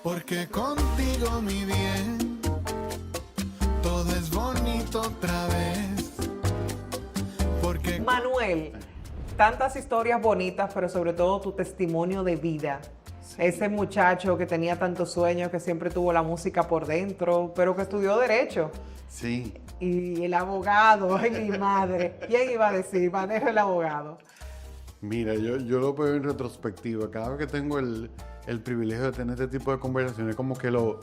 Porque contigo, mi bien, todo es bonito otra vez. Porque Manuel, tantas historias bonitas, pero sobre todo tu testimonio de vida. Ese muchacho que tenía tantos sueños, que siempre tuvo la música por dentro, pero que estudió Derecho. sí, Y el abogado, ay mi madre, ¿quién iba a decir? Manejo el abogado. mira, yo lo veo en retrospectiva. Cada vez que tengo el privilegio de tener este tipo de conversaciones, como que lo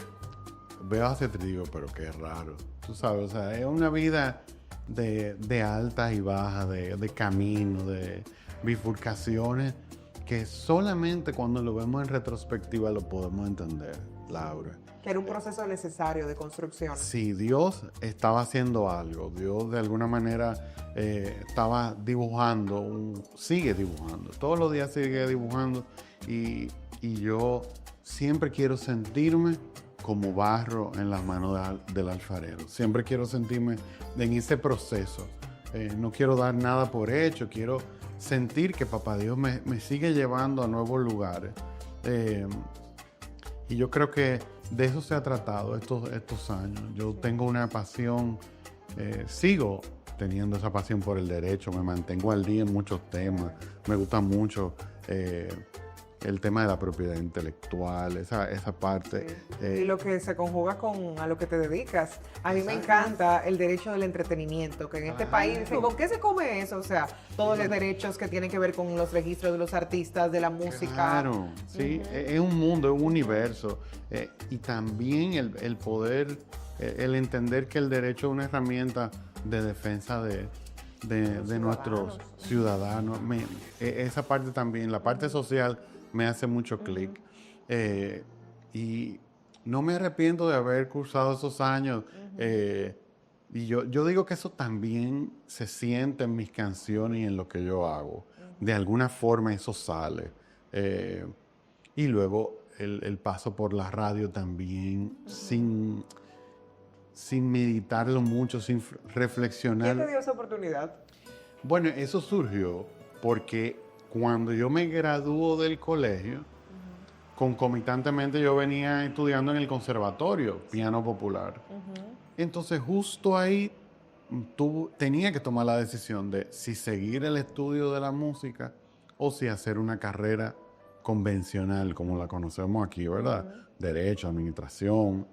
veo hacia atrás y digo, pero qué raro. Tú sabes, o sea, es una vida de altas y bajas, de camino, de bifurcaciones, que solamente cuando lo vemos en retrospectiva lo podemos entender, Laura. Que era un proceso necesario de construcción. Sí, Dios estaba haciendo algo. Dios de alguna manera estaba dibujando, sigue dibujando. Todos los días sigue dibujando y yo siempre quiero sentirme como barro en las manos del alfarero. Siempre quiero sentirme en ese proceso. No quiero dar nada por hecho. Quiero sentir que Papá Dios me sigue llevando a nuevos lugares. Y yo creo que de eso se ha tratado estos años. Yo tengo una pasión, sigo teniendo esa pasión por el derecho, me mantengo al día en muchos temas, me gusta mucho el tema de la propiedad intelectual, esa parte. Y lo que se conjuga a lo que te dedicas. A mí me encanta el derecho del entretenimiento, que en este país dicen, ¿con qué se come eso? O sea, todos los derechos que tienen que ver con los registros de los artistas, de la música. Claro, sí, es un mundo, es un universo. Y también el poder, el entender que el derecho es una herramienta de defensa de nuestros ciudadanos. Esa parte también, la parte social, me hace mucho clic. Y no me arrepiento de haber cursado esos años. Y yo digo que eso también se siente en mis canciones y en lo que yo hago. De alguna forma eso sale. Y luego el paso por la radio también, sin meditarlo mucho, sin reflexionar. ¿Quién te dio esa oportunidad? Bueno, eso surgió porque cuando yo me graduó del colegio, concomitantemente yo venía estudiando en el conservatorio, piano popular. Entonces justo ahí tenía que tomar la decisión de si seguir el estudio de la música o si hacer una carrera convencional, como la conocemos aquí, ¿verdad? Derecho, administración.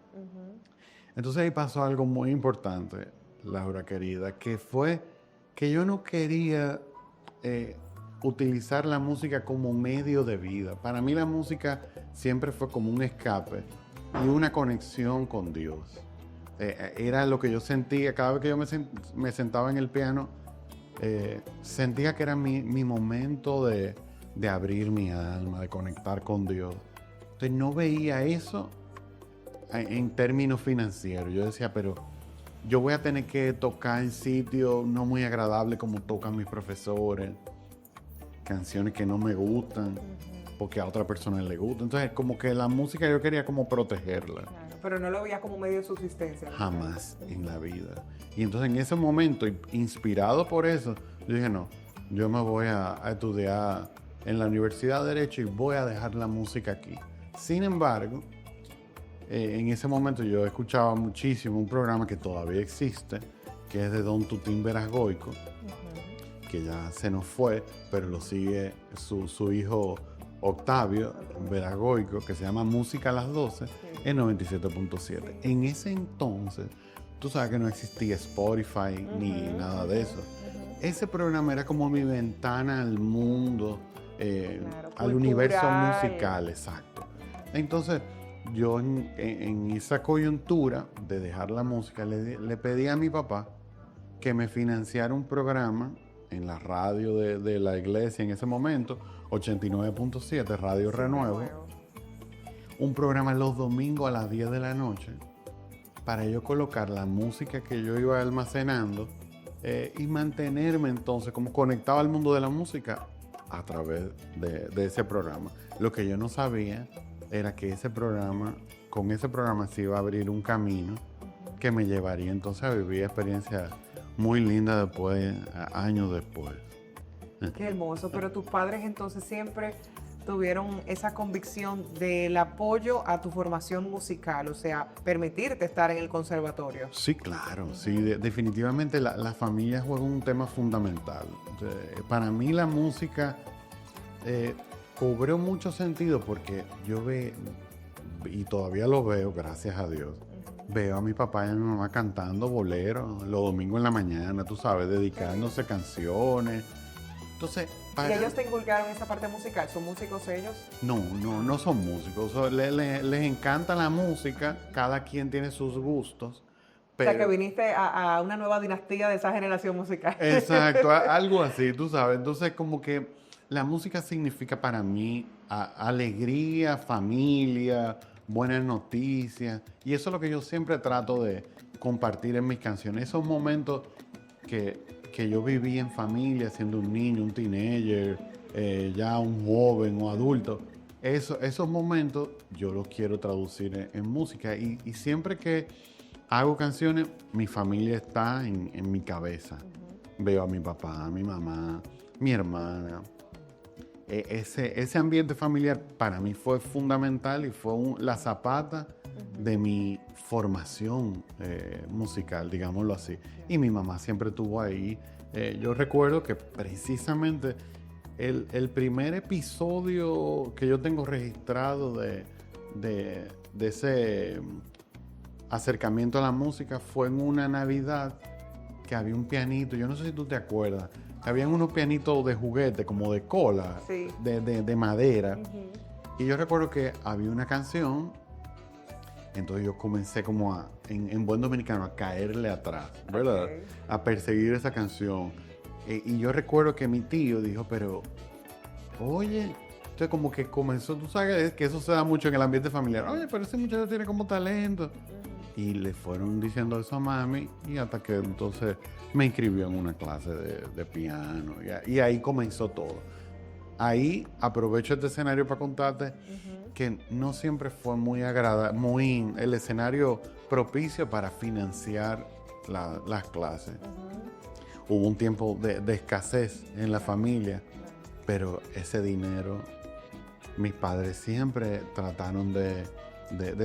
Entonces ahí pasó algo muy importante, Laura querida, que fue que yo no quería utilizar la música como medio de vida. Para mí la música siempre fue como un escape y una conexión con Dios. Era lo que yo sentía cada vez que yo me sentaba en el piano, sentía que era mi momento de abrir mi alma, de conectar con Dios. Entonces no veía eso en términos financieros. Yo decía, pero yo voy a tener que tocar en sitios no muy agradables como tocan mis profesores, canciones que no me gustan porque a otra persona le gusta. Entonces como que la música yo quería como protegerla. Claro, pero no lo veía como medio de subsistencia. Jamás en la vida. Y entonces en ese momento, inspirado por eso, yo dije, no, yo me voy a estudiar en la Universidad de Derecho y voy a dejar la música aquí. Sin embargo, en ese momento yo escuchaba muchísimo un programa que todavía existe, que es de Don Tutín Verasgoico, que ya se nos fue, pero lo sigue su hijo Octavio Verasgoico, que se llama Música a las 12, en 97.7. En ese entonces, tú sabes que no existía Spotify ni nada de eso. Ese programa era como mi ventana al mundo, al universo musical, exacto. Entonces, yo en esa coyuntura de dejar la música, le pedí a mi papá que me financiara un programa en la radio de la iglesia en ese momento, 89.7, Radio Renuevo, un programa los domingos a las 10 de la noche, para yo colocar la música que yo iba almacenando y mantenerme entonces como conectado al mundo de la música a través de ese programa. Lo que yo no sabía era que con ese programa se iba a abrir un camino que me llevaría entonces a vivir experiencias muy lindas después, años después. Qué hermoso. Pero tus padres entonces siempre tuvieron esa convicción del apoyo a tu formación musical, o sea, permitirte estar en el conservatorio. Sí, claro, sí, definitivamente la familia juega un tema fundamental. Para mí la música cobró mucho sentido porque yo veo, y todavía lo veo, gracias a Dios, veo a mi papá y a mi mamá cantando boleros los domingos en la mañana, tú sabes, dedicándose canciones. Entonces, ¿Y ellos te inculcaron esa parte musical? ¿Son músicos ellos? no son músicos. Les encanta la música, cada quien tiene sus gustos. O sea, que viniste a una nueva dinastía de esa generación musical. Exacto, algo así, tú sabes. Entonces, como que la música significa para mí alegría, familia, buenas noticias. Y eso es lo que yo siempre trato de compartir en mis canciones. Esos momentos que yo viví en familia, siendo un niño, un teenager, ya un joven o adulto. Esos momentos yo los quiero traducir en música. Y siempre que hago canciones, mi familia está en mi cabeza. Veo a mi papá, a mi mamá, mi hermana. Ese ambiente familiar para mí fue fundamental y fue la zapata de mi formación musical, digámoslo así. Y mi mamá siempre estuvo ahí. Yo recuerdo que precisamente el primer episodio que yo tengo registrado de ese acercamiento a la música fue en una Navidad que había un pianito, yo no sé si tú te acuerdas, habían unos pianitos de juguete, como de cola, sí, de madera. Y yo recuerdo que había una canción, entonces yo comencé como en buen dominicano, a caerle atrás, ¿verdad? Okay. A perseguir esa canción. Y yo recuerdo que mi tío dijo, pero, oye, entonces como que comenzó, tú sabes que eso se da mucho en el ambiente familiar, oye, pero ese muchacho tiene como talento. Y le fueron diciendo eso a mami y hasta que entonces me inscribió en una clase de piano y ahí comenzó todo. Ahí aprovecho este escenario para contarte que no siempre fue muy agradable, el escenario propicio para financiar las clases. Hubo un tiempo de escasez en la familia, pero ese dinero mis padres siempre trataron de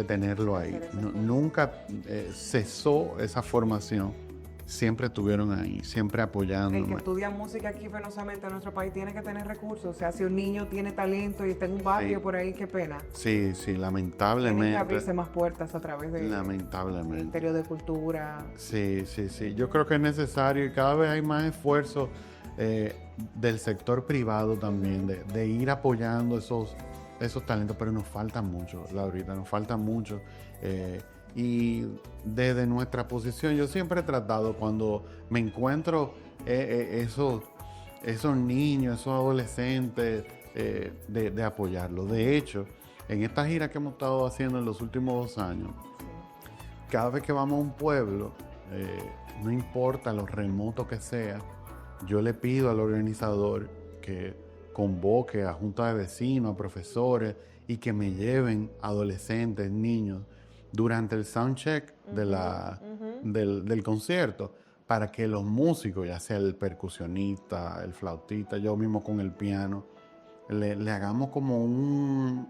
tenerlo ahí. Nunca cesó esa formación. Siempre estuvieron ahí, siempre apoyándome. El que estudia música aquí penosamente en nuestro país tiene que tener recursos. O sea, si un niño tiene talento y está en un barrio Sí. por ahí, qué pena. Sí, lamentablemente. Tienen que abrirse más puertas a través del Lamentablemente. Ministerio de Cultura. Sí. Yo creo que es necesario y cada vez hay más esfuerzo del sector privado también de ir apoyando esos talentos, pero nos falta mucho, Laurita, nos falta mucho. Y desde nuestra posición, yo siempre he tratado, cuando me encuentro esos niños, esos adolescentes, de apoyarlos. De hecho, en esta gira que hemos estado haciendo en los últimos 2 años, cada vez que vamos a un pueblo, no importa lo remoto que sea, yo le pido al organizador que convoque a juntas de vecinos, a profesores y que me lleven adolescentes, niños, durante el soundcheck del concierto, para que los músicos, ya sea el percusionista, el flautista, yo mismo con el piano, le hagamos como un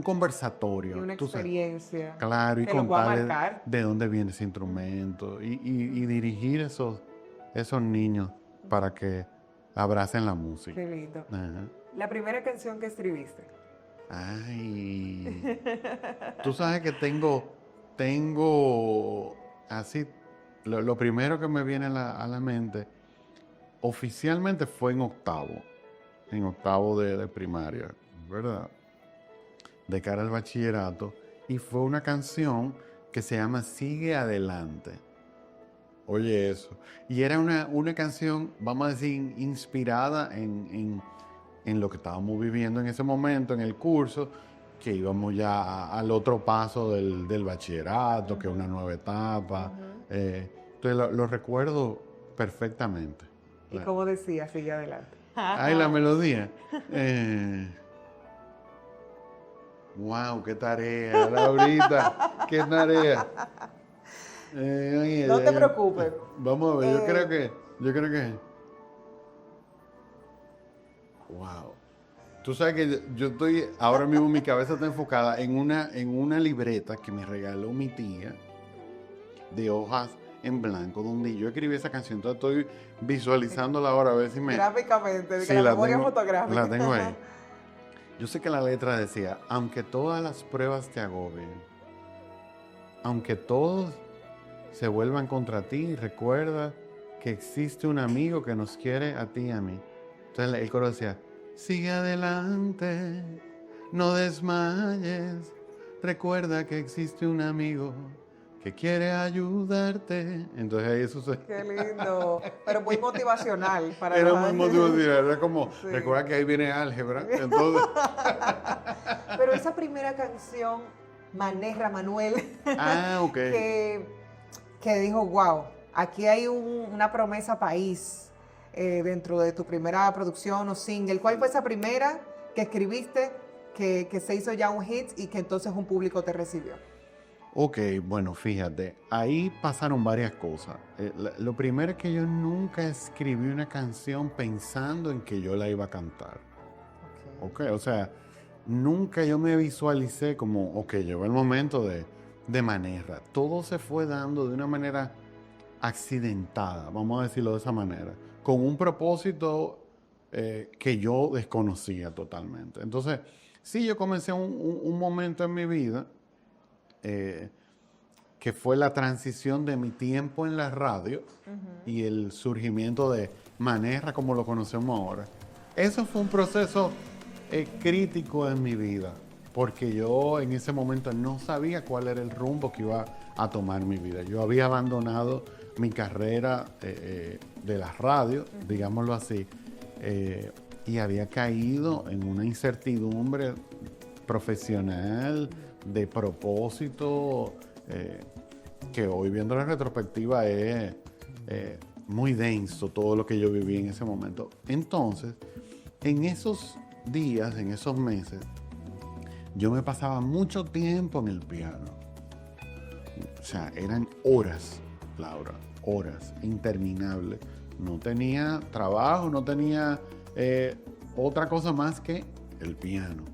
conversatorio. Y una tú sabes. experiencia. Claro, y que los va a contarles marcar. de dónde viene ese instrumento y dirigir esos niños para que abracen la música. Qué lindo. Ajá. La primera canción que escribiste. Ay, tú sabes que tengo así, lo primero que me viene a la mente, oficialmente fue en octavo de primaria, ¿verdad? De cara al bachillerato, y fue una canción que se llama Sigue Adelante. Oye eso. Y era una canción, vamos a decir, inspirada en lo que estábamos viviendo en ese momento, en el curso, que íbamos ya al otro paso del bachillerato, que es una nueva etapa. Entonces lo recuerdo perfectamente. ¿Y cómo decía? Sigue adelante. Ay, la melodía. Wow, qué tarea, Laurita, qué tarea. No te preocupes. Vamos a ver, yo creo que. Wow. Tú sabes que yo estoy, ahora mismo mi cabeza está enfocada en una libreta que me regaló mi tía de hojas en blanco, donde yo escribí esa canción. Entonces estoy visualizándola ahora a ver si me... Gráficamente, de que Sí, la memoria tengo, fotográfica. la tengo ahí. Yo sé que la letra decía, aunque todas las pruebas te agobien, aunque todos se vuelvan contra ti, recuerda que existe un amigo que nos quiere a ti y a mí. Entonces el coro decía, sigue adelante, no desmayes, recuerda que existe un amigo que quiere ayudarte. Entonces ahí eso se... Qué lindo, pero muy motivacional para Era los muy motivacional, era como, Sí. recuerda que ahí viene álgebra. Entonces, Pero esa primera canción, Manerra Manuel, ok. que dijo, wow, aquí hay una promesa país dentro de tu primera producción o single. ¿Cuál fue esa primera que escribiste que se hizo ya un hit y que entonces un público te recibió? Ok, bueno, fíjate, ahí pasaron varias cosas. Lo primero es que yo nunca escribí una canción pensando en que yo la iba a cantar. Ok, o sea, nunca yo me visualicé como, ok, llegó el momento de Manerra. Todo se fue dando de una manera accidentada, vamos a decirlo de esa manera, con un propósito que yo desconocía totalmente. Entonces, sí, yo comencé un momento en mi vida que fue la transición de mi tiempo en la radio y el surgimiento de Manerra como lo conocemos ahora. Eso fue un proceso crítico en mi vida, porque yo en ese momento no sabía cuál era el rumbo que iba a tomar mi vida. Yo había abandonado mi carrera de la radio, digámoslo así, y había caído en una incertidumbre profesional, de propósito, que hoy viendo la retrospectiva es muy denso todo lo que yo viví en ese momento. Entonces, en esos días, en esos meses, yo me pasaba mucho tiempo en el piano. O sea, eran horas, Laura, horas interminables. No tenía trabajo, no tenía otra cosa más que el piano.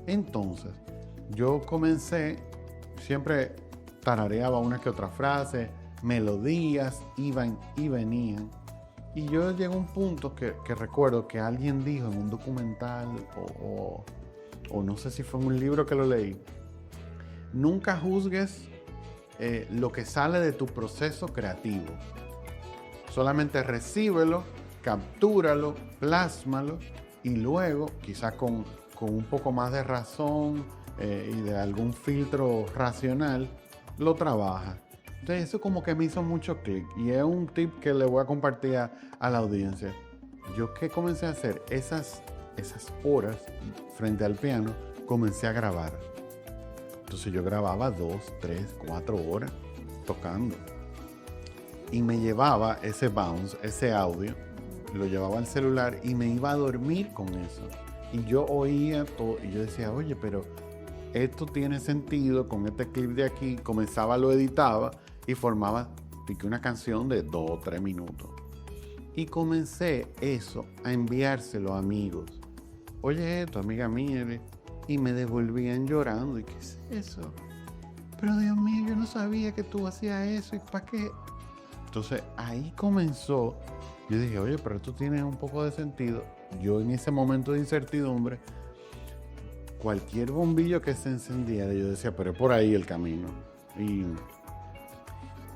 Entonces, yo comencé, siempre tarareaba una que otra frase, melodías iban y venían. Y yo llegué a un punto que recuerdo que alguien dijo en un documental o no sé si fue en un libro que lo leí, nunca juzgues lo que sale de tu proceso creativo. Solamente recíbelo, captúralo, plásmalo y luego, quizás con un poco más de razón y de algún filtro racional, lo trabaja. Entonces eso como que me hizo mucho clic y es un tip que le voy a compartir a la audiencia. Yo que comencé a hacer esas horas frente al piano, comencé a grabar. Entonces yo grababa 2, 3, 4 horas tocando. Y me llevaba ese bounce, ese audio, lo llevaba al celular y me iba a dormir con eso. Y yo oía todo y yo decía, oye, pero esto tiene sentido con este clip de aquí. Comenzaba, lo editaba y formaba una canción de 2 o 3 minutos. Y comencé eso a enviárselo a amigos. Oye esto, amiga mía. Y me devolvían llorando. ¿Y qué es eso? Pero Dios mío, yo no sabía que tú hacías eso. ¿Y para qué? Entonces ahí comenzó. Yo dije, oye, pero esto tiene un poco de sentido. Yo en ese momento de incertidumbre, cualquier bombillo que se encendiera, yo decía, pero es por ahí el camino. Y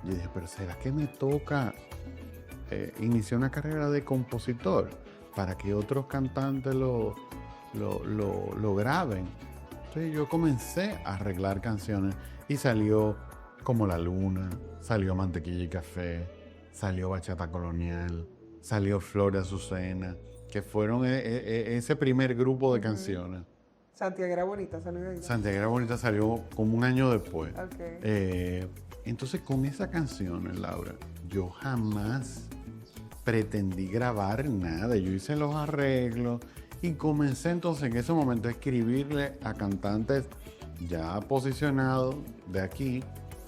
yo dije, pero ¿será que me toca iniciar una carrera de compositor para que otros cantantes lo graben? Entonces yo comencé a arreglar canciones y salió Como la Luna, salió Mantequilla y Café, salió Bachata Colonial, salió Flor de Azucena, que fueron ese primer grupo de canciones. Santiago era bonita, salió ahí. Santiago era bonita salió como un año después. Okay. Entonces con esa canción, Laura, yo jamás pretendí grabar nada. Yo hice los arreglos y comencé entonces en ese momento a escribirle a cantantes ya posicionados de aquí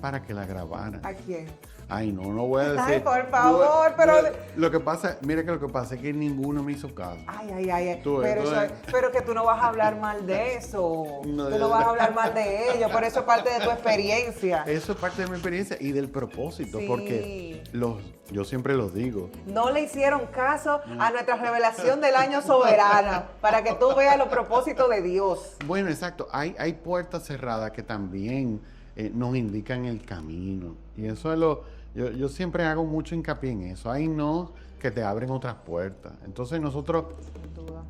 para que la grabaran. ¿A quién? Ay, no voy a decir. Ay, por favor, pero... Lo que pasa, mira que lo que pasa es que ninguno me hizo caso. Ay. Tú, Pero que tú no vas a hablar mal de eso. No, Tú no vas a hablar mal de ellos, por eso es parte de tu experiencia. Eso es parte de mi experiencia y del propósito, Sí. porque yo siempre los digo. No le hicieron caso a nuestra revelación del año soberana, para que tú veas los propósitos de Dios. Bueno, exacto. Hay puertas cerradas que también nos indican el camino. Y eso es yo siempre hago mucho hincapié en eso. Hay no que te abren otras puertas. Entonces nosotros,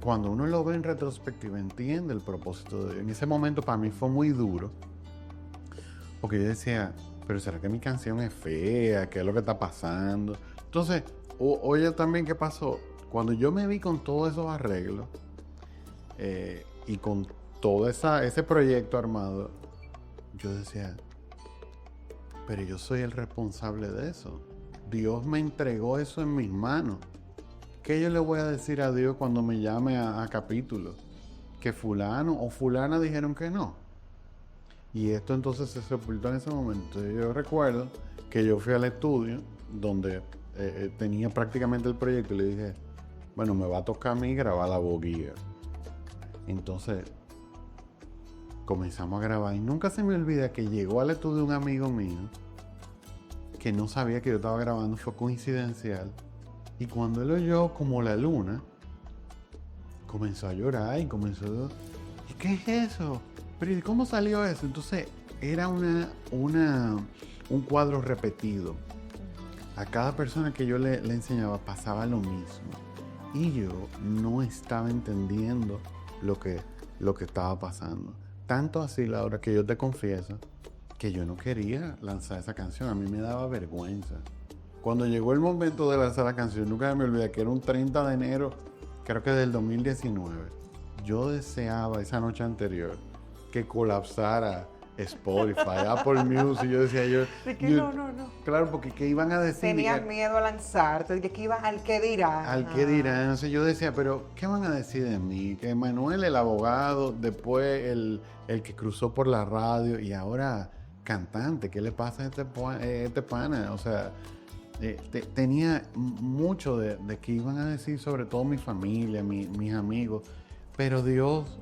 cuando uno lo ve en retrospectiva, entiende el propósito de Dios. En ese momento para mí fue muy duro. Porque yo decía, pero ¿será que mi canción es fea? ¿Qué es lo que está pasando? Entonces, oye también qué pasó. Cuando yo me vi con todos esos arreglos y con todo ese proyecto armado, yo decía, pero yo soy el responsable de eso. Dios me entregó eso en mis manos. ¿Qué yo le voy a decir a Dios cuando me llame a capítulo? Que fulano o fulana dijeron que no. Y esto entonces se sepultó en ese momento. Yo recuerdo que yo fui al estudio donde tenía prácticamente el proyecto y le dije, bueno, me va a tocar a mí grabar la boguía. Entonces comenzamos a grabar y nunca se me olvida que llegó al estudio un amigo mío que no sabía que yo estaba grabando, fue coincidencial. Y cuando él oyó como la luna, comenzó a llorar y comenzó, ¿y qué es eso? Pero ¿y cómo salió eso? Entonces era un cuadro repetido. A cada persona que yo le enseñaba pasaba lo mismo. Y yo no estaba entendiendo lo que estaba pasando. Tanto así, Laura, que yo te confieso que yo no quería lanzar esa canción. A mí me daba vergüenza. Cuando llegó el momento de lanzar la canción, nunca me olvidé que era un 30 de enero, creo que del 2019. Yo deseaba esa noche anterior que colapsara Spotify, Apple Music. Yo decía, No. Claro, porque ¿qué iban a decir? Tenían miedo a lanzarte, que iban al que dirán. Al que dirán. Entonces yo decía, pero ¿qué van a decir de mí? Que Manuel, el abogado, después el que cruzó por la radio y ahora cantante, ¿qué le pasa a este pana? O sea, tenía mucho de que iban a decir, sobre todo mi familia, mis amigos, pero Dios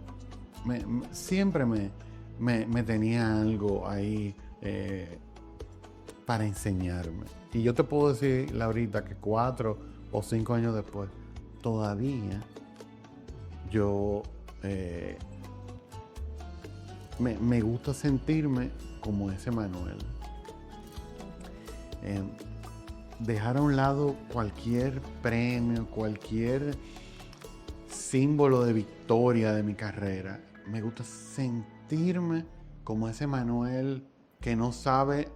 siempre me tenía algo ahí para enseñarme. Y yo te puedo decir, Laurita, que 4 o 5 años después, todavía yo me gusta sentirme como ese Manuel. Dejar a un lado cualquier premio, cualquier símbolo de victoria de mi carrera. Me gusta sentirme como ese Manuel que no sabe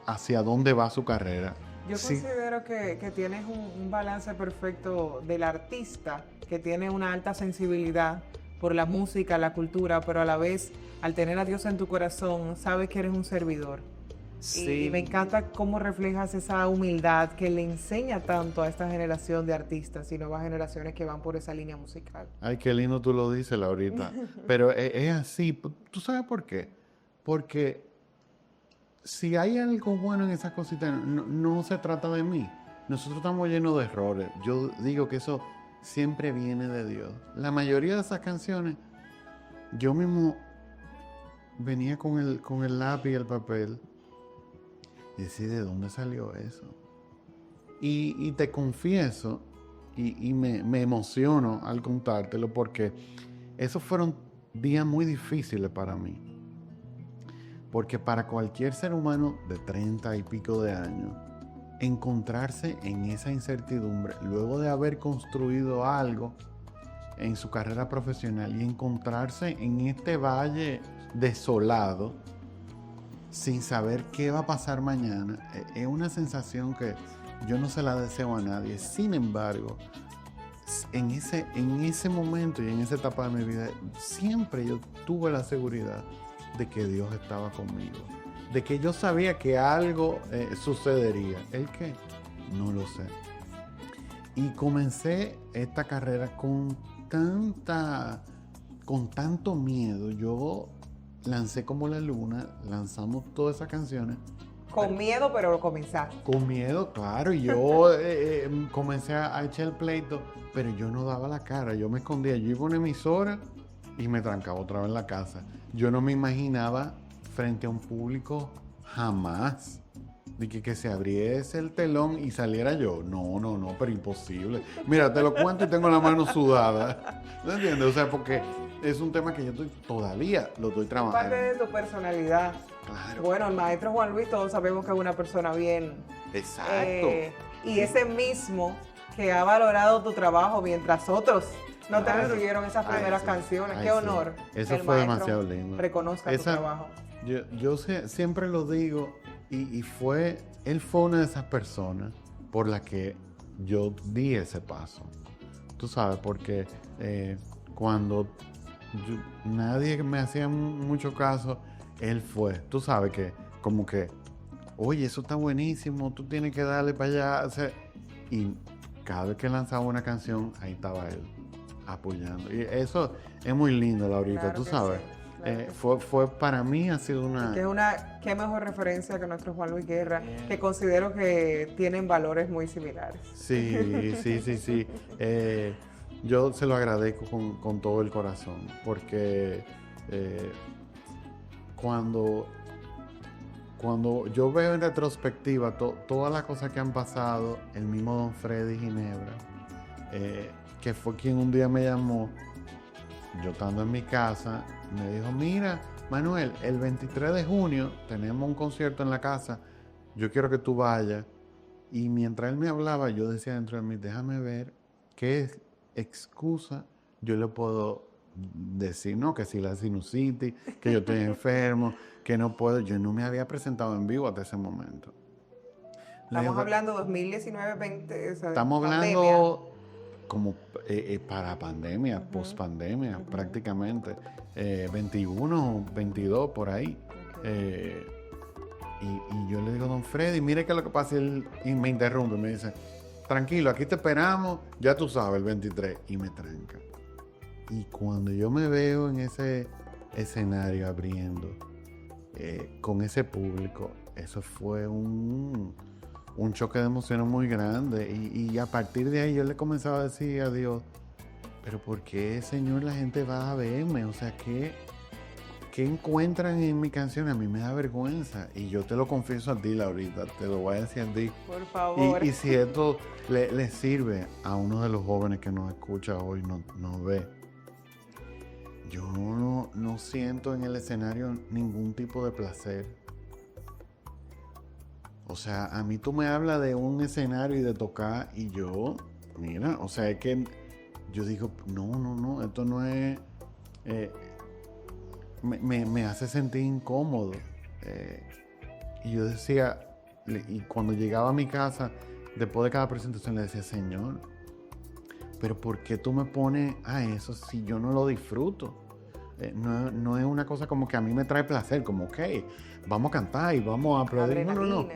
hacia dónde va su carrera. Yo considero que tienes un balance perfecto del artista, que tiene una alta sensibilidad por la música, la cultura, pero a la vez, al tener a Dios en tu corazón, sabes que eres un servidor. Sí. Y me encanta cómo reflejas esa humildad que le enseña tanto a esta generación de artistas y nuevas generaciones que van por esa línea musical. Ay, qué lindo tú lo dices, Laurita. Pero es así. ¿Tú sabes por qué? Porque si hay algo bueno en esas cositas, no se trata de mí. Nosotros estamos llenos de errores. Yo digo que eso siempre viene de Dios. La mayoría de esas canciones, yo mismo venía con el lápiz y el papel y decía, ¿de dónde salió eso? Y te confieso, y me emociono al contártelo, porque esos fueron días muy difíciles para mí. Porque para cualquier ser humano de 30 y pico de años, encontrarse en esa incertidumbre, luego de haber construido algo en su carrera profesional y encontrarse en este valle desolado, sin saber qué va a pasar mañana, es una sensación que yo no se la deseo a nadie. Sin embargo, en ese momento y en esa etapa de mi vida, siempre yo tuve la seguridad de que Dios estaba conmigo, de que yo sabía que algo sucedería. ¿El qué? No lo sé. Y comencé esta carrera con tanto miedo. Yo lancé como la luna, lanzamos todas esas canciones. Con miedo, pero lo comenzaste. Con miedo, claro, y yo comencé a echar el pleito, pero yo no daba la cara, yo me escondía, yo iba a una emisora y me trancaba otra vez en la casa. Yo no me imaginaba frente a un público jamás de que se abriese el telón y saliera yo. No, pero imposible. Mira, te lo cuento y tengo la mano sudada. ¿No entiendes? O sea, porque es un tema que yo todavía lo estoy trabajando. Parte de tu personalidad. Claro. Bueno, el maestro Juan Luis, todos sabemos que es una persona bien. Exacto. Y ese mismo que ha valorado tu trabajo mientras otros no te rehuyeron esas primeras sí. canciones. Ay, Qué sí. honor. Eso que el fue maestro demasiado lindo. Reconozca tu trabajo. Yo siempre lo digo, y él fue una de esas personas por las que yo di ese paso. Tú sabes, porque cuando nadie me hacía mucho caso, él fue. Tú sabes que, como que, oye, eso está buenísimo, tú tienes que darle para allá. O sea, y cada vez que lanzaba una canción, ahí estaba él, apoyando. Y eso es muy lindo, Laurita, Claro tú que sabes. sí, claro que sí. Fue para mí ha sido una... Qué mejor referencia que nuestro Juan Luis Guerra, que considero que tienen valores muy similares. Sí. Yo se lo agradezco con todo el corazón, porque cuando yo veo en retrospectiva todas las cosas que han pasado, el mismo Don Freddy Ginebra, que fue quien un día me llamó, yo estando en mi casa, me dijo, mira, Manuel, el 23 de junio tenemos un concierto en la casa, yo quiero que tú vayas. Y mientras él me hablaba, yo decía dentro de mí, déjame ver qué excusa yo le puedo decir, ¿no? Que si la sinusitis, que yo estoy enfermo, que no puedo. Yo no me había presentado en vivo hasta ese momento. Estamos hablando 2019, 20, o sea, estamos pandemia. hablando como para pandemia, post-pandemia, prácticamente. 21, 22, por ahí. Okay. Y yo le digo, Don Freddy, mire qué es lo que pasa. Y me interrumpe, me dice, tranquilo, aquí te esperamos, ya tú sabes, el 23. Y me tranca. Y cuando yo me veo en ese escenario abriendo, con ese público, eso fue un choque de emociones muy grande. Y a partir de ahí yo le comenzaba a decir a Dios, pero ¿por qué, Señor, la gente va a verme? O sea, ¿qué encuentran en mi canción? A mí me da vergüenza. Y yo te lo confieso a ti, Laurita, te lo voy a decir a ti. Por favor. Y si esto le sirve a uno de los jóvenes que nos escucha hoy, nos ve, yo no siento en el escenario ningún tipo de placer. O sea, a mí tú me hablas de un escenario y de tocar y yo, mira, o sea, es que yo digo, no, esto no es... me hace sentir incómodo. Y yo decía, y cuando llegaba a mi casa, después de cada presentación le decía, Señor, pero ¿por qué tú me pones a eso si yo no lo disfruto? No es una cosa como que a mí me trae placer, como, ok, vamos a cantar y vamos a aplaudir. No.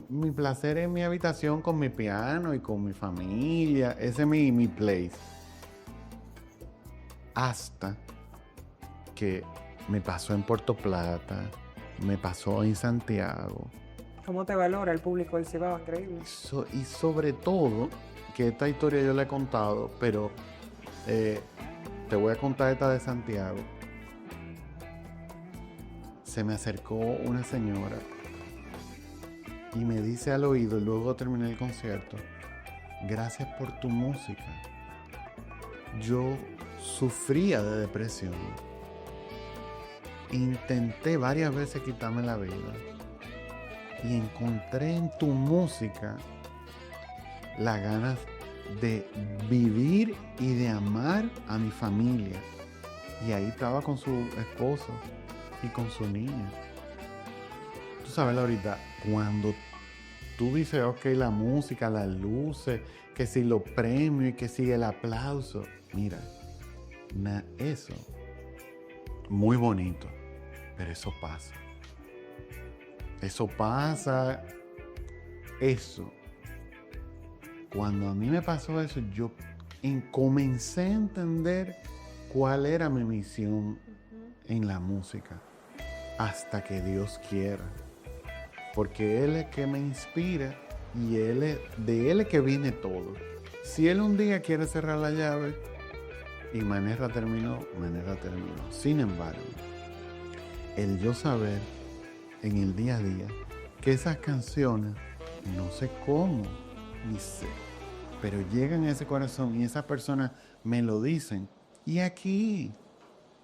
Mi placer es mi habitación con mi piano y con mi familia. Ese es mi place. Hasta que me pasó en Puerto Plata, me pasó en Santiago. ¿Cómo te valora el público del Cibao? Increíble. Y sobre todo, que esta historia yo la he contado, pero te voy a contar esta de Santiago. Se me acercó una señora y me dice al oído, luego terminé el concierto, gracias por tu música. Yo sufría de depresión. Intenté varias veces quitarme la vida y encontré en tu música las ganas de vivir y de amar a mi familia. Y ahí estaba con su esposo y con su niña. Tú sabes, Laurita, cuando tú dices, ok, la música, las luces, que si los premios y que si el aplauso, mira, eso, muy bonito, pero eso pasa. Eso pasa, Cuando a mí me pasó eso, yo comencé a entender cuál era mi misión en la música hasta que Dios quiera. Porque Él es que me inspira y de Él es que viene todo. Si Él un día quiere cerrar la llave y Manera terminó. Sin embargo, el yo saber en el día a día que esas canciones, no sé cómo, ni sé, pero llegan a ese corazón y esas personas me lo dicen. Y aquí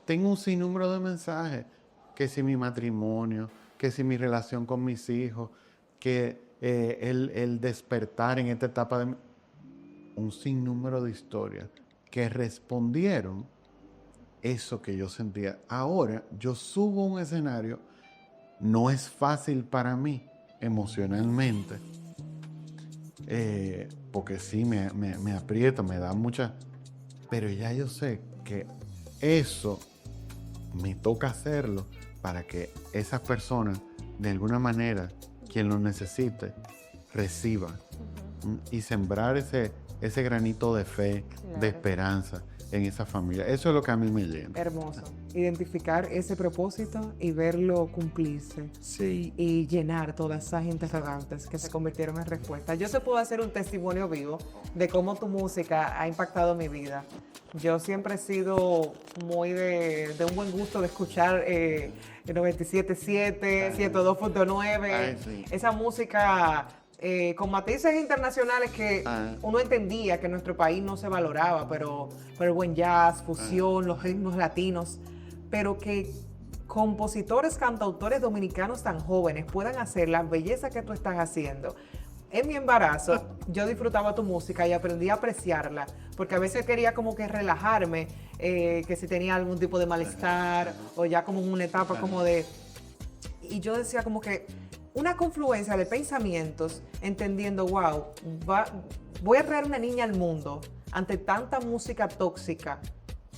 tengo un sinnúmero de mensajes, que si mi matrimonio, que si mi relación con mis hijos, que el despertar en esta etapa de un sinnúmero de historias que respondieron eso que yo sentía. Ahora yo subo a un escenario, no es fácil para mí emocionalmente, porque sí me aprieta, me da mucha, pero ya yo sé que eso me toca hacerlo para que esas personas, de alguna manera, quien lo necesite, reciba y sembrar ese granito de fe, Claro. de esperanza en esa familia. Eso es lo que a mí me llena. Hermoso. Identificar ese propósito y verlo cumplirse. Sí. Y llenar todas esas interrogantes que se convirtieron en respuestas. Yo te puedo hacer un testimonio vivo de cómo tu música ha impactado mi vida. Yo siempre he sido muy de un buen gusto de escuchar el 97.7, 102.9, Ay, sí. esa música con matices internacionales que uno entendía que en nuestro país no se valoraba, pero el buen jazz, fusión, los ritmos latinos, pero que compositores, cantautores dominicanos tan jóvenes puedan hacer la belleza que tú estás haciendo. En mi embarazo, yo disfrutaba tu música y aprendí a apreciarla, porque a veces quería como que relajarme, que si tenía algún tipo de malestar, o ya como en una etapa como de... Y yo decía como que una confluencia de pensamientos, entendiendo, wow, voy a traer una niña al mundo ante tanta música tóxica.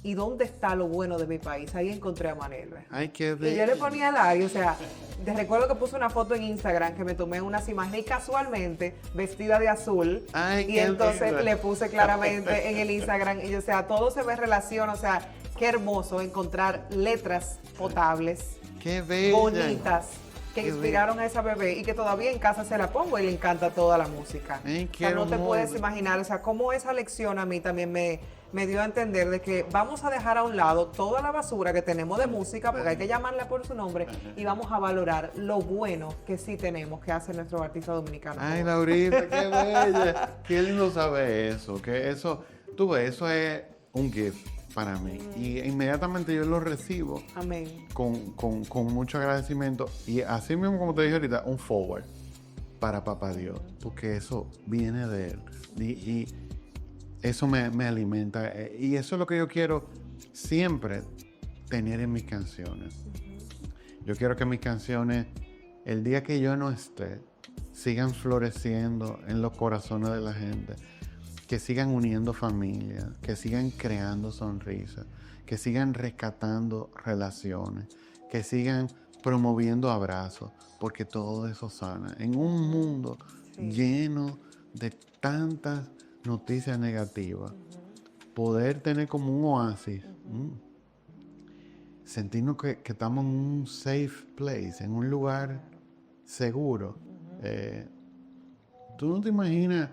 ¿Y dónde está lo bueno de mi país? Ahí encontré a Manera. Ay, qué Y yo le ponía al aire, o sea, te recuerdo que puse una foto en Instagram que me tomé unas imágenes y casualmente vestida de azul. Ay, Y qué entonces lindo. le puse claramente en el Instagram. Y o sea, todo se ve en relación, o sea, qué hermoso encontrar letras potables, Qué bella. bonitas, que Qué inspiraron a esa bebé y que todavía en casa se la pongo y le encanta toda la música. Ay, O qué sea, no te hermoso. puedes imaginar, o sea, cómo esa lección a mí también me dio a entender de que vamos a dejar a un lado toda la basura que tenemos de música, porque hay que llamarla por su nombre, y vamos a valorar lo bueno que sí tenemos, que hace nuestro artista dominicano. Ay, Laurita, qué bella. Qué lindo saber eso. Que eso, tú ves, eso es un gift para mí. Y inmediatamente yo lo recibo Amén. con mucho agradecimiento. Y así mismo, como te dije ahorita, un forward para Papá Dios. Porque eso viene de Él. Y eso me alimenta. Y eso es lo que yo quiero siempre tener en mis canciones. Yo quiero que mis canciones, el día que yo no esté, sigan floreciendo en los corazones de la gente, que sigan uniendo familias, que sigan creando sonrisas, que sigan rescatando relaciones, que sigan promoviendo abrazos, porque todo eso sana. En un mundo lleno de tantas noticias negativas, poder tener como un oasis, sentirnos que estamos en un safe place, en un lugar seguro. Tú no te imaginas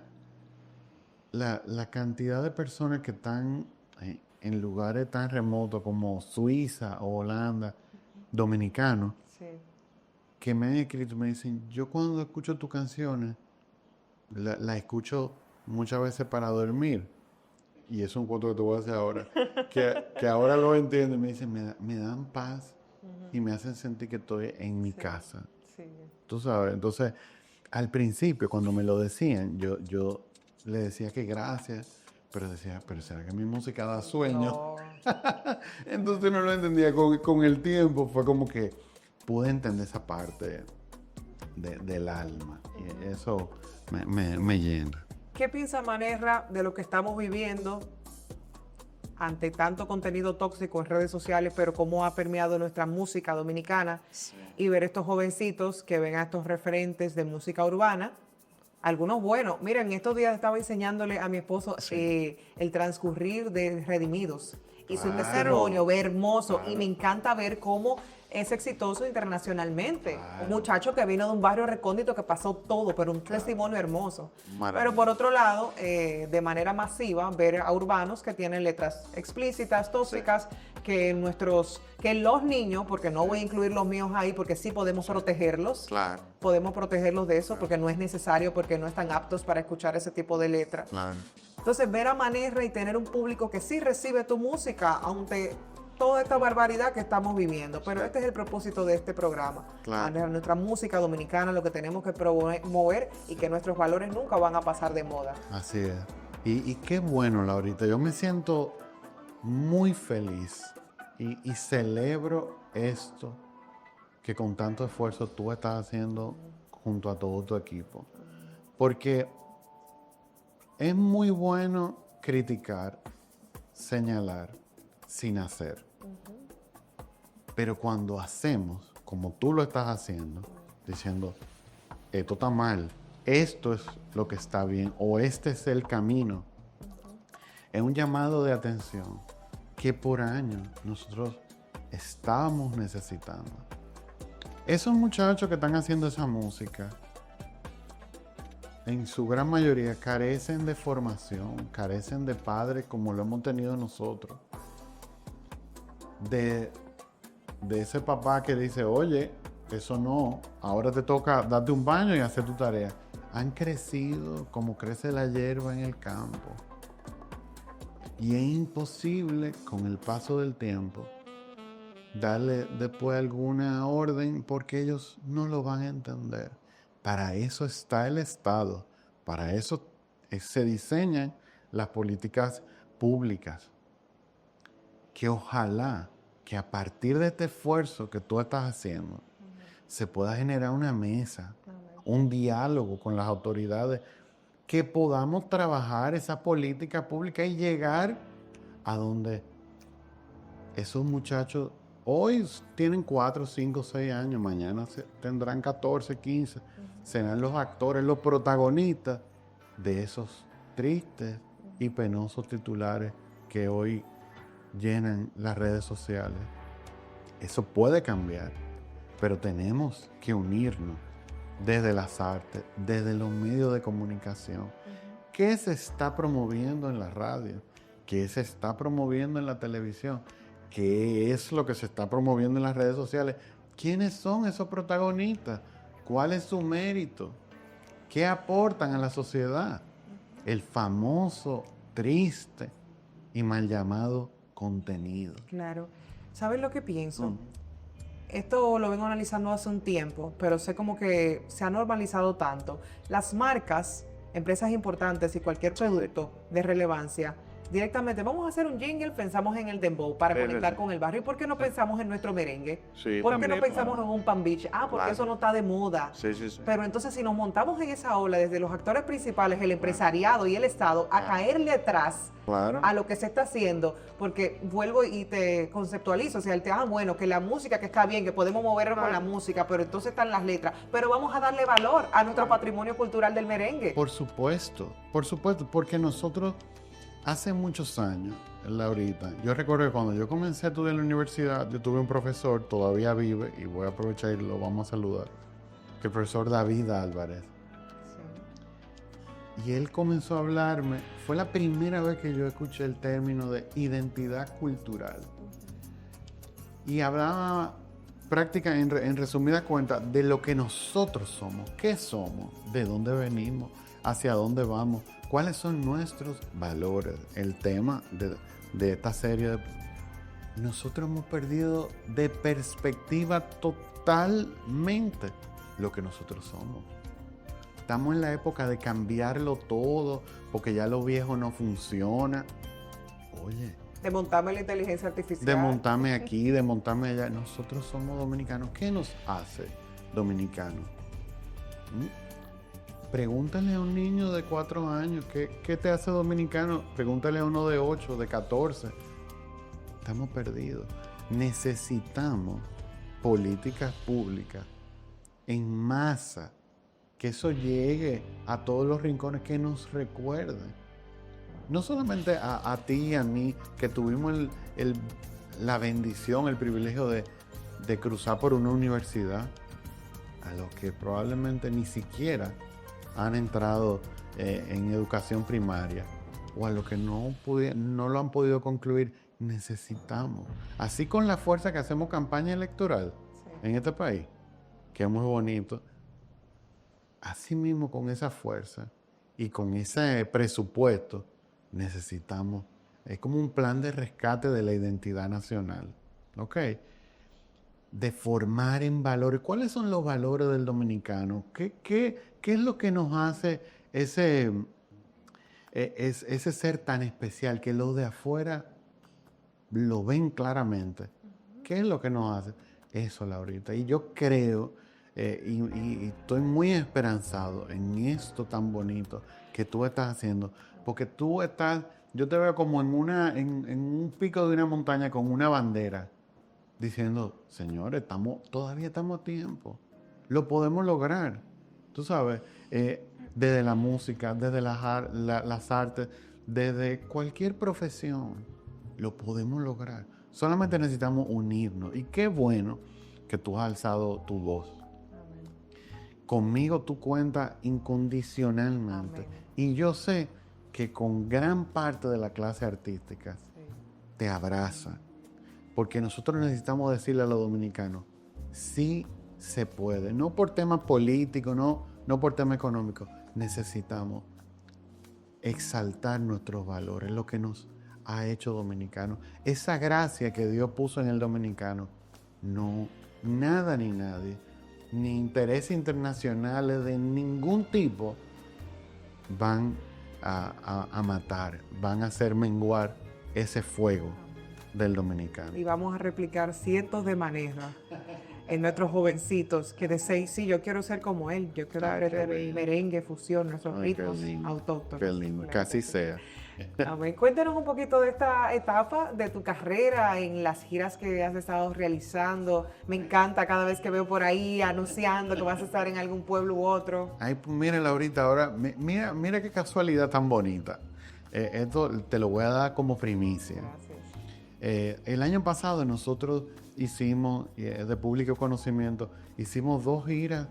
la cantidad de personas que están en lugares tan remotos como Suiza o Holanda, dominicanos, Sí. que me han escrito, me dicen, yo cuando escucho tus canciones, la escucho muchas veces para dormir. Y es un cuento que te voy a hacer ahora, que ahora lo entiendo y me dicen, me dan paz y me hacen sentir que estoy en mi casa. Sí. Tú sabes, entonces, al principio, cuando me lo decían, yo le decía que gracias, pero decía, pero ¿será que mi música da sueño? No. Entonces no lo entendía. Con el tiempo fue como que pude entender esa parte del alma. Y eso me llena. ¿Qué piensa Manera de lo que estamos viviendo ante tanto contenido tóxico en redes sociales, pero cómo ha permeado nuestra música dominicana? Y ver estos jovencitos que ven a estos referentes de música urbana, algunos buenos. Miren, estos días estaba enseñándole a mi esposo el transcurrir de Redimidos y su Claro. testimonio, ve hermoso. Claro. Y me encanta ver cómo es exitoso internacionalmente. Claro. Un muchacho que vino de un barrio recóndito que pasó todo, pero un testimonio hermoso. Maravilloso. Pero por otro lado, de manera masiva, ver a urbanos que tienen letras explícitas, tóxicas, que los niños, porque no voy a incluir los míos ahí, porque sí podemos protegerlos. Claro, Podemos protegerlos de eso porque no es necesario, porque no están aptos para escuchar ese tipo de letra. claro. Entonces, ver a Manera y tener un público que sí recibe tu música, aunque toda esta barbaridad que estamos viviendo. Pero este es el propósito de este programa. Claro. A nuestra música dominicana, lo que tenemos que promover y que nuestros valores nunca van a pasar de moda. Así es. Y qué bueno, Laurita. Yo me siento muy feliz y celebro esto que con tanto esfuerzo tú estás haciendo junto a todo tu equipo. Porque es muy bueno criticar, señalar, sin hacer. Pero cuando hacemos, como tú lo estás haciendo, diciendo, esto está mal, esto es lo que está bien, o este es el camino, es un llamado de atención que por años nosotros estábamos necesitando. Esos muchachos que están haciendo esa música, en su gran mayoría carecen de formación, carecen de padres como lo hemos tenido nosotros. De ese papá que dice, oye, eso no, ahora te toca darte un baño y hacer tu tarea. Han crecido como crece la hierba en el campo. Y es imposible, con el paso del tiempo, darle después alguna orden porque ellos no lo van a entender. Para eso está el Estado, para eso se diseñan las políticas públicas. Que ojalá que a partir de este esfuerzo que tú estás haciendo, se pueda generar una mesa, un diálogo con las autoridades, que podamos trabajar esa política pública y llegar a donde esos muchachos hoy tienen 4, 5, 6 años, mañana tendrán 14, 15, serán los actores, los protagonistas de esos tristes y penosos titulares que hoy llenan las redes sociales. Eso puede cambiar, pero tenemos que unirnos desde las artes, desde los medios de comunicación. ¿Qué se está promoviendo en la radio? ¿Qué se está promoviendo en la televisión? ¿Qué es lo que se está promoviendo en las redes sociales? ¿Quiénes son esos protagonistas? ¿Cuál es su mérito? ¿Qué aportan a la sociedad? El famoso, triste y mal llamado contenido. Claro. ¿Sabes lo que pienso? Esto lo vengo analizando hace un tiempo, pero sé como que se ha normalizado tanto. Las marcas, empresas importantes y cualquier producto de relevancia, directamente vamos a hacer un jingle, pensamos en el dembow para conectar con el barrio. ¿Y por qué no pensamos en nuestro merengue? Sí, ¿Por qué también, no pensamos claro. en un pan beach? Ah, porque Claro. eso no está de moda. Sí, sí, sí. Pero entonces si nos montamos en esa ola desde los actores principales, el empresariado y el Estado, a caerle atrás Claro. a lo que se está haciendo, porque vuelvo y te conceptualizo, o sea, bueno, que la música que está bien, que podemos movernos con la música, pero entonces están las letras, pero vamos a darle valor a nuestro patrimonio cultural del merengue. Por supuesto, porque nosotros hace muchos años, Laurita, yo recuerdo que cuando yo comencé a estudiar en la universidad, yo tuve un profesor, todavía vive, y voy a aprovechar y lo vamos a saludar, que el profesor David Álvarez. Y él comenzó a hablarme, fue la primera vez que yo escuché el término de identidad cultural. Y hablaba prácticamente, en resumida cuenta, de lo que nosotros somos, qué somos, de dónde venimos, hacia dónde vamos, cuáles son nuestros valores. El tema de esta serie, nosotros hemos perdido de perspectiva totalmente lo que nosotros somos. Estamos en la época de cambiarlo todo, porque ya lo viejo no funciona. Oye, De montarme la inteligencia artificial. de montarme aquí, de montarme allá. Nosotros somos dominicanos. ¿Qué nos hace dominicanos? Pregúntale a un niño de 4 años, ¿qué te hace dominicano? Pregúntale a uno de 8, de 14. Estamos perdidos. Necesitamos políticas públicas en masa, que eso llegue a todos los rincones, que nos recuerden no solamente a ti y a mí, que tuvimos la bendición, el privilegio de cruzar por una universidad, a los que probablemente ni siquiera han entrado en educación primaria, o a los que no lo han podido concluir, necesitamos. Así con la fuerza que hacemos campaña electoral en este país, que es muy bonito, así mismo con esa fuerza y con ese presupuesto necesitamos, es como un plan de rescate de la identidad nacional, ¿ok? De formar en valores. ¿Cuáles son los valores del dominicano? ¿Qué es lo que nos hace ese ser tan especial que los de afuera lo ven claramente? ¿Qué es lo que nos hace? Eso, Laurita. Y yo creo, y estoy muy esperanzado en esto tan bonito que tú estás haciendo, porque tú estás, yo te veo como en un pico de una montaña con una bandera, diciendo, señores, todavía estamos a tiempo, lo podemos lograr. Tú sabes, desde la música, desde las artes, desde cualquier profesión, lo podemos lograr. Solamente necesitamos unirnos. Y qué bueno que tú has alzado tu voz. Amén. Conmigo tú cuentas incondicionalmente. Amén. Y yo sé que con gran parte de la clase artística te abraza. Porque nosotros necesitamos decirle a los dominicanos, sí se puede. No por temas políticos, no por temas económicos. Necesitamos exaltar nuestros valores, lo que nos ha hecho dominicanos. Esa gracia que Dios puso en el dominicano, no, nada ni nadie, ni intereses internacionales de ningún tipo van a matar, van a hacer menguar ese fuego del dominicano. Y vamos a replicar cientos de maneras en nuestros jovencitos que deseen, sí, yo quiero ser como él, yo quiero merengue, fusión, nuestros ritmos autóctonos. Qué lindo, que así sea. Amén. Cuéntanos un poquito de esta etapa de tu carrera en las giras que has estado realizando. Me encanta cada vez que veo por ahí anunciando que vas a estar en algún pueblo u otro. Ay, pues mira, Laurita, ahora, mira qué casualidad tan bonita. Esto te lo voy a dar como primicia. Gracias. El año pasado nosotros hicimos, de público conocimiento, hicimos 2 giras.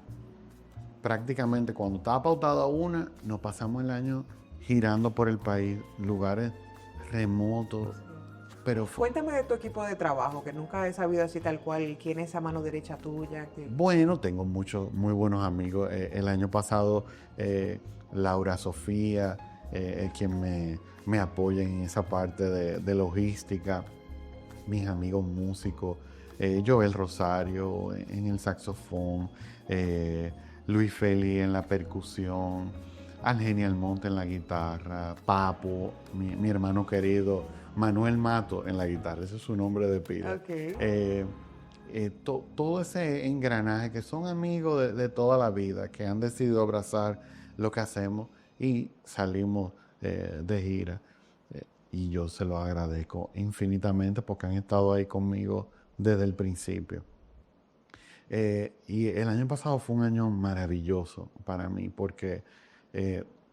Prácticamente cuando estaba pautada una, nos pasamos el año girando por el país, lugares remotos. Pero cuéntame de tu equipo de trabajo, que nunca he sabido así tal cual, quién es esa mano derecha tuya. Bueno, tengo muchos, muy buenos amigos. El año pasado, Laura Sofía, quien me apoya en esa parte de logística, mis amigos músicos, Joel Rosario en el saxofón, Luis Feli en la percusión, Algenia Almonte en la guitarra, Papo, mi hermano querido, Manuel Mato en la guitarra, ese es su nombre de pila. Okay. Todo ese engranaje, que son amigos de toda la vida, que han decidido abrazar lo que hacemos y salimos de gira. Y yo se lo agradezco infinitamente porque han estado ahí conmigo desde el principio. Y el año pasado fue un año maravilloso para mí porque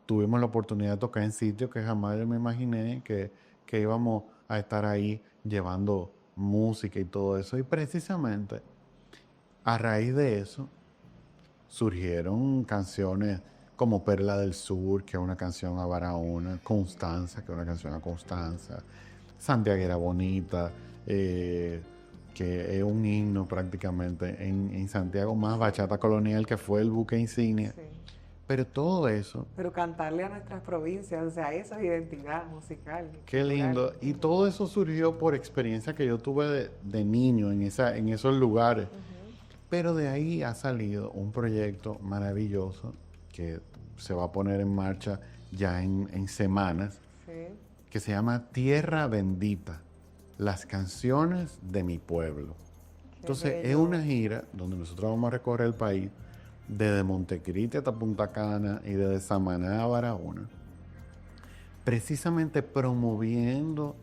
tuvimos la oportunidad de tocar en sitios que jamás me imaginé que íbamos a estar ahí llevando música y todo eso. Y precisamente a raíz de eso surgieron canciones como Perla del Sur, que es una canción a Barahona, Constanza, que es una canción a Constanza, Santiaguera Bonita, que es un himno prácticamente en Santiago, más Bachata Colonial, que fue el buque insignia. Sí. Pero todo eso... Pero cantarle a nuestras provincias, o sea, eso es identidad musical. Qué lindo. Y todo eso surgió por experiencia que yo tuve de niño en esos lugares. Pero de ahí ha salido un proyecto maravilloso que se va a poner en marcha ya en semanas, que se llama Tierra Bendita, las canciones de mi pueblo. Entonces es una gira donde nosotros vamos a recorrer el país desde Montecristi hasta Punta Cana y desde Samaná a Barahona, precisamente promoviendo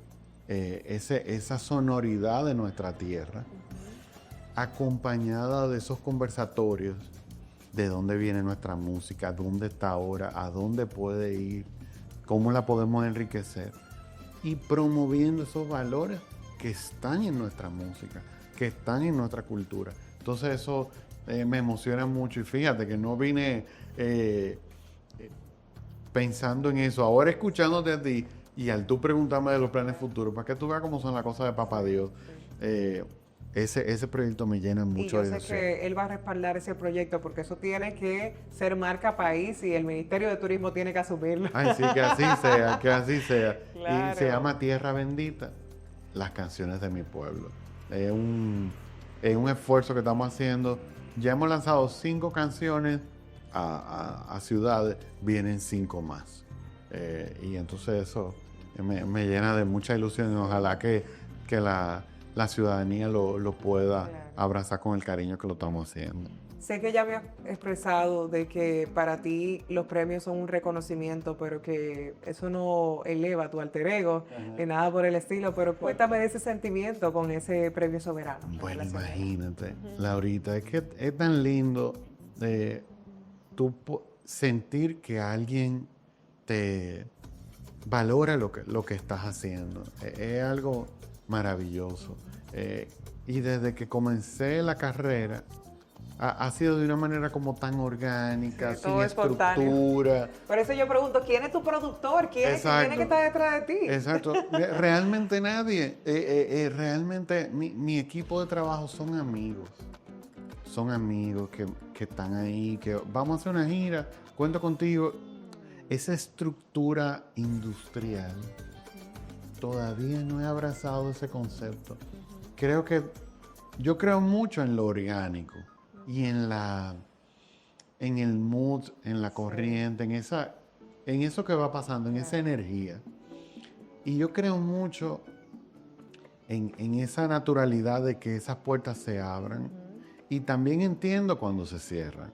esa sonoridad de nuestra tierra, acompañada de esos conversatorios de dónde viene nuestra música, dónde está ahora, a dónde puede ir, cómo la podemos enriquecer y promoviendo esos valores que están en nuestra música, que están en nuestra cultura. Entonces eso me emociona mucho y fíjate que no vine pensando en eso. Ahora escuchándote a ti y al tú preguntarme de los planes futuros, para que tú veas cómo son las cosas de Papá Dios, ese proyecto me llena mucho y de yo sé deseo. que él va a respaldar ese proyecto porque eso tiene que ser marca país y el Ministerio de Turismo tiene que asumirlo. Ay, sí, que así sea, que así sea. Claro. Y se llama Tierra Bendita, las canciones de mi pueblo. Es un esfuerzo que estamos haciendo. Ya hemos lanzado 5 canciones a ciudades, vienen 5 más. Y entonces eso me llena de mucha ilusión y ojalá que la ciudadanía lo pueda abrazar con el cariño que lo estamos haciendo. Sé que ya me has expresado de que para ti los premios son un reconocimiento, pero que eso no eleva tu alter ego, ni nada por el estilo, pero cuéntame de ese sentimiento con ese premio Soberano. Bueno, imagínate, Laurita, es que es tan lindo tú sentir que alguien te valora lo que estás haciendo. Es algo maravilloso. Y desde que comencé la carrera, ha sido de una manera como tan orgánica, Sí, sin todo espontáneo. estructura. Por eso yo pregunto, ¿quién es tu productor? ¿Quién tiene que estar detrás de ti? Exacto. Realmente nadie. Realmente mi equipo de trabajo son amigos. Son amigos que están ahí, que vamos a hacer una gira, cuento contigo. Esa estructura industrial, todavía no he abrazado ese concepto. Yo creo mucho en lo orgánico y en el mood, en la corriente, en eso que va pasando, en esa energía. Y yo creo mucho en esa naturalidad de que esas puertas se abran y también entiendo cuando se cierran.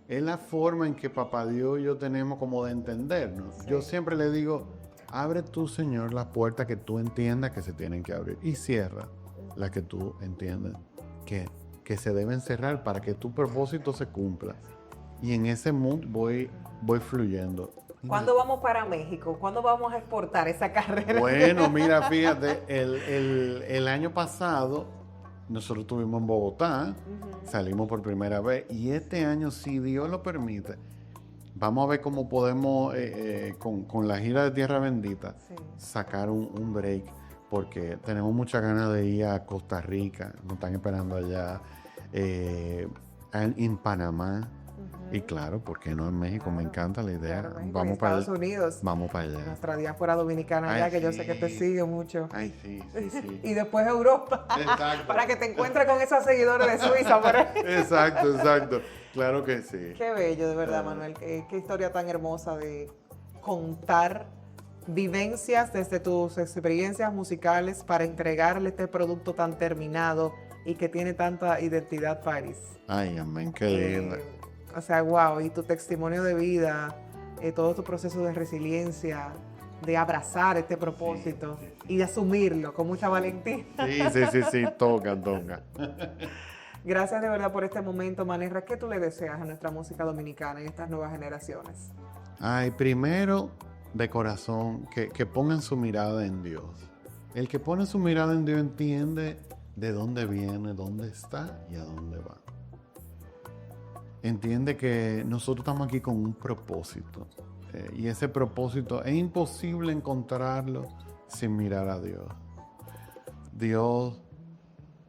Es la forma en que Papá Dios y yo tenemos como de entendernos. Sí. Yo siempre le digo, abre tú, Señor, las puertas que tú entiendas que se tienen que abrir y cierra las que tú entiendas que se deben cerrar para que tu propósito se cumpla. Y en ese mood voy fluyendo. ¿Cuándo vamos para México? ¿Cuándo vamos a exportar esa carrera? Bueno, mira, fíjate, el año pasado nosotros estuvimos en Bogotá, salimos por primera vez y este año, si Dios lo permite, vamos a ver cómo podemos, con la gira de Tierra Bendita, sacar un break, porque tenemos muchas ganas de ir a Costa Rica, nos están esperando allá, en Panamá. Y claro, ¿por qué no en México? Claro, me encanta la idea. Claro, México, vamos para Estados Unidos. Vamos para allá. Nuestra diáspora dominicana allá, que yo sé que te sigue mucho. Ay, sí. Y después Europa. Exacto. Para que te encuentres con esos seguidores de Suiza. Exacto. Claro que sí. Qué bello, de verdad, Manuel. Qué historia tan hermosa de contar vivencias desde tus experiencias musicales para entregarle este producto tan terminado y que tiene tanta identidad país. Ay, amén, qué lindo. O sea, wow, y tu testimonio de vida, todo tu proceso de resiliencia, de abrazar este propósito y de asumirlo con mucha valentía. Sí, toca. Gracias de verdad por este momento, Manerra. ¿Qué tú le deseas a nuestra música dominicana y a estas nuevas generaciones? Ay, primero, de corazón, que pongan su mirada en Dios. El que pone su mirada en Dios entiende de dónde viene, dónde está y a dónde va. Entiende que nosotros estamos aquí con un propósito. Y ese propósito es imposible encontrarlo sin mirar a Dios. Dios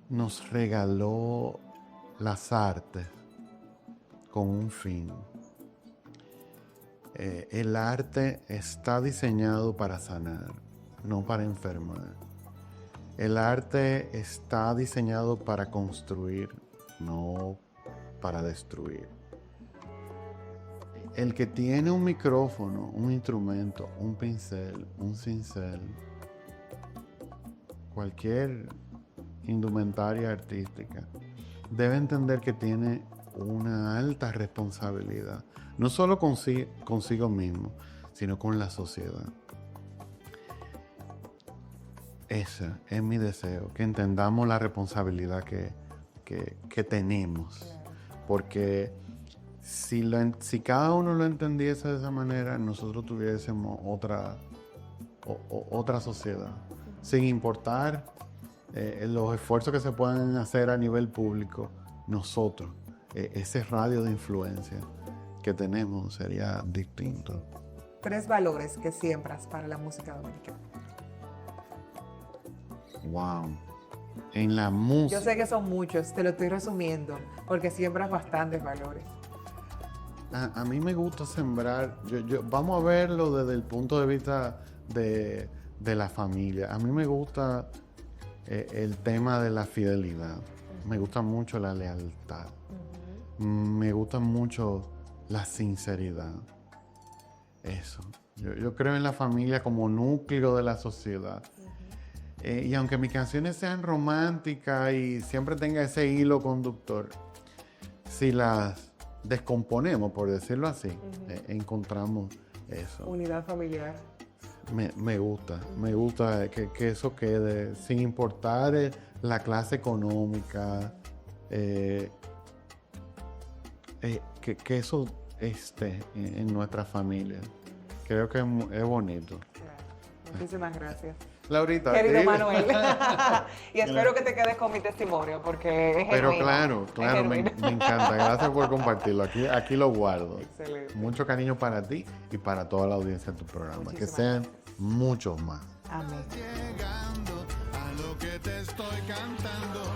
nos regaló las artes con un fin. El arte está diseñado para sanar, no para enfermar. El arte está diseñado para construir, no para destruir. El que tiene un micrófono, un instrumento, un pincel, un cincel, cualquier indumentaria artística, debe entender que tiene una alta responsabilidad, no solo consigo mismo, sino con la sociedad. Ese es mi deseo, que entendamos la responsabilidad que tenemos. Porque si cada uno lo entendiese de esa manera, nosotros tuviésemos otra sociedad. Sin importar los esfuerzos que se pueden hacer a nivel público, nosotros, ese radio de influencia que tenemos sería distinto. 3 valores que siembras para la música dominicana. Wow. En la música. Yo sé que son muchos, te lo estoy resumiendo, porque siembras bastantes valores. A mí me gusta sembrar, vamos a verlo desde el punto de vista de la familia. A mí me gusta el tema de la fidelidad. Me gusta mucho la lealtad. Me gusta mucho la sinceridad. Eso. Yo creo en la familia como núcleo de la sociedad. Y aunque mis canciones sean románticas y siempre tenga ese hilo conductor, si las descomponemos, por decirlo así, encontramos eso. Unidad familiar. Me gusta que eso quede, sin importar la clase económica, que eso esté en nuestra familia. Creo que es bonito. Claro. Muchísimas gracias. Laurita. Querido Manuel. Y espero que te quedes con mi testimonio porque es Pero genuino. claro, me encanta. Gracias por compartirlo. Aquí lo guardo. Excelente. Mucho cariño para ti y para toda la audiencia de tu programa. Muchísimas que sean gracias. muchos más. Amén. Llegando a lo que te estoy cantando.